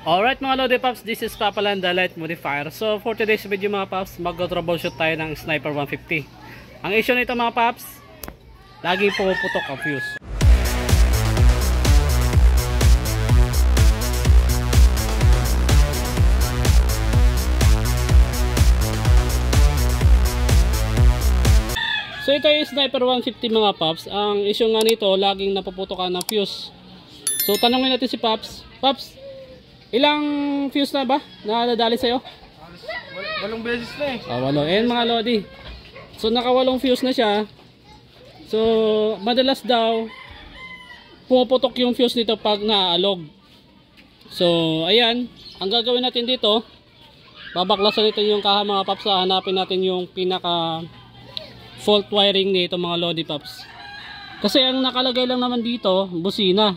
Alright mga Lodi Pops, this is Papalan, the light modifier. So for today's video mga Pops, mag-troubleshoot tayo ng Sniper 150. Ang issue nito mga Pops, lagi pumuputok ang fuse. So ito yung Sniper 150 mga Pops. Ang issue nga nito, laging napuputokan ng fuse. So tanongin natin si Pops. Pops, ilang fuse na ba nadadali sa'yo? 8 beses na eh. Walo. Ayan mga Lodi. So naka-8 fuse na siya. So madalas daw pumuputok yung fuse nito pag naaalog. So ayan, ang gagawin natin dito, babaklasan natin yung kaha mga Pops. Hanapin natin yung pinaka fault wiring nito mga Lodi Pops. Kasi ang nakalagay lang naman dito, busina.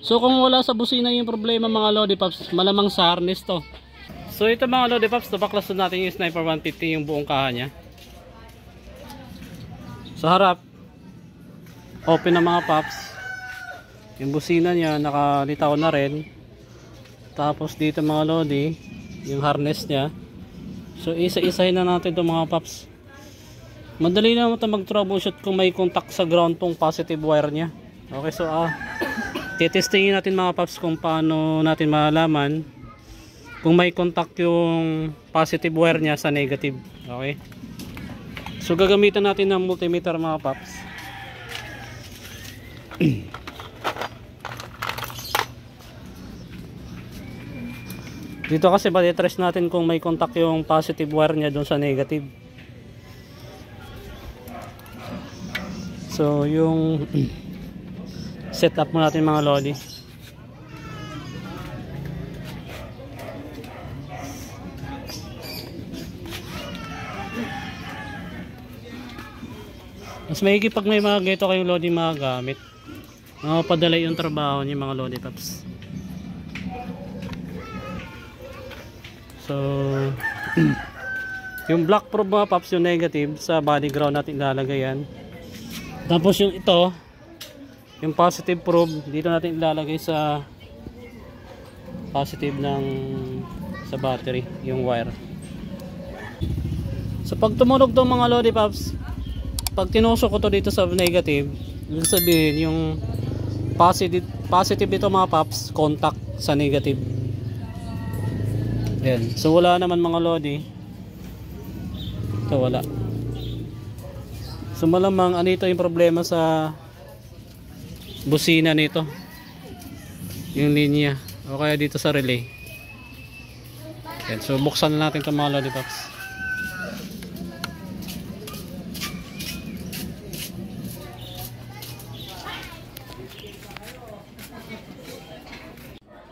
So kung wala sa busina yung problema mga Lodi Pops, malamang sa harness to. So ito mga Lodi Pops, baklasan natin yung Sniper 150 yung buong kaha nya. Sa harap, open na mga Pops. Yung busina nya nakalitaw na rin. Tapos dito mga Lodi, yung harness nya. So isa-isahin na natin ito mga Pops. Madali na ito mag-troubleshoot kung may contact sa ground tong positive wire nya. Okay, so titestingin natin mga Pops kung paano natin malalaman kung may contact yung positive wire nya sa negative. Okay, so gagamitan natin ng multimeter mga Pops. Dito kasi ba-trace natin kung may contact yung positive wire nya doon sa negative. So yung setup mo natin mga Lodi. Mas maigi pag may mga geto kayong Lodi magagamit. Padala yung trabaho niyo mga Lodi Pops. So yung black probe mga Pops, yung negative sa body ground natin ilalagay yan. Tapos yung ito, yung positive probe, dito natin ilalagay sa positive ng sa battery, yung wire. So pag tumunog tong mga Lodi Pops, pag tinusok ko to dito sa negative, ibig sabihin yung positive ito mga Pops, contact sa negative. Ayan. So wala naman mga Lodi. Ito wala. So malamang anito yung problema sa busina nito, yung linya, o kaya dito sa relay. Okay, so buksan na natin itong mga Lodi Pops.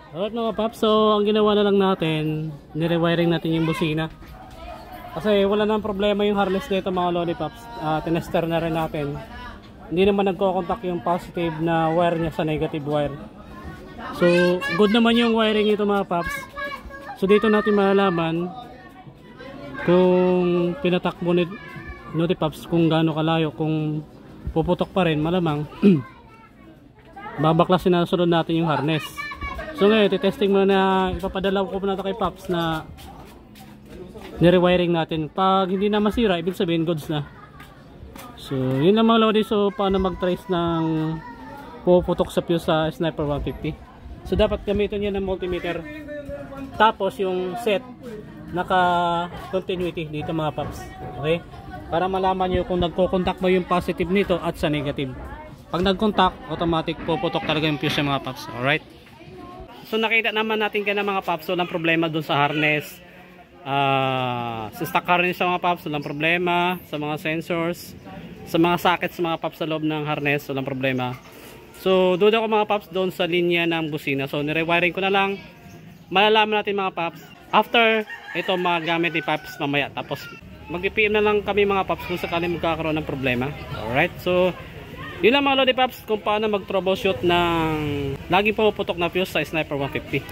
Alright mga Pops, so ang ginawa na lang natin, nirewiring natin yung busina. Kasi wala nang problema yung harness nito mga Lodi Pops. Tinester na rin natin. Hindi naman nagko-contact yung positive na wire niya sa negative wire. So good naman yung wiring ito mga Pops. So dito natin malalaman kung pinatakbo ni Lodi Pops kung gaano kalayo. Kung puputok pa rin, malamang babaklasin na sunod natin yung harness. So ngayon titesting muna na ipapadala ko muna kay Pops na nirewiring natin. Pag hindi na masira, ibig sabihin goods na. So yun lang mga Lodi. So paano mag-trace ng puputok sa fuse sa Sniper 150. So dapat gamitin nyo ng multimeter. Tapos yung set naka continuity dito mga Pops. Okay, para malaman nyo kung nagko-contact ba yung positive nito at sa negative. Pag nag-contact, automatic puputok talaga yung fuse mga Pops. Alright, so nakita naman natin kaya mga Pops, walang problema dun sa harness. Sa stock harness sa mga Pops, walang problema. Sa mga sensors, sa mga sockets mga Pops sa loob ng harness, walang problema. So doon ako mga Pops doon sa linya ng busina. So nirewiring ko na lang. Malalaman natin mga Pops after ito magamit ni Pops mamaya. Tapos mag-PM na lang kami mga Pops kung sakaling magkakaroon ng problema. Alright, so yun lang mga Lodi Pops kung paano mag-troubleshoot ng laging pumuputok na fuse sa Sniper 150.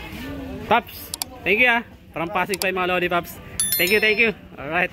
Pops, thank you From Pasig pa yung mga Lodi Pops. Thank you, thank you. Alright.